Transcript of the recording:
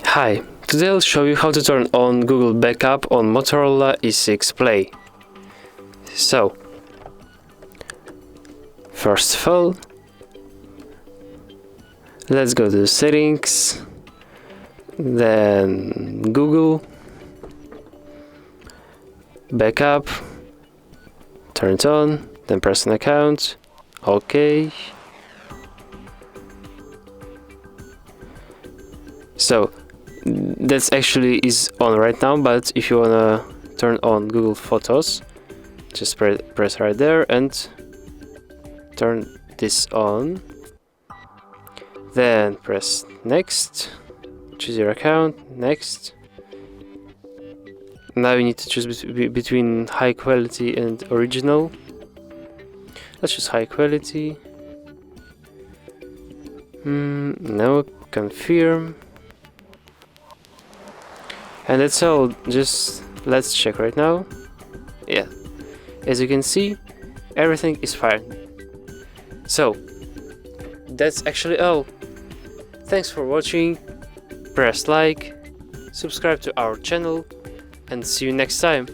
Hi, today I'll show you how to turn on Google Backup on Motorola E6 Plus. So, first of all, let's go to settings, then Google, Backup, turn it on, then press an account, OK. So, that's actually is on right now, but if you wanna turn on Google Photos, just press right there and turn this on. Then press next, choose your account, next. Now you need to choose between high quality and original. Let's choose high quality. No, confirm. And that's all. Just let's check right now. Yeah, as you can see, everything is fine. So that's actually all. Thanks for watching. Press like, subscribe to our channel, and see you next time.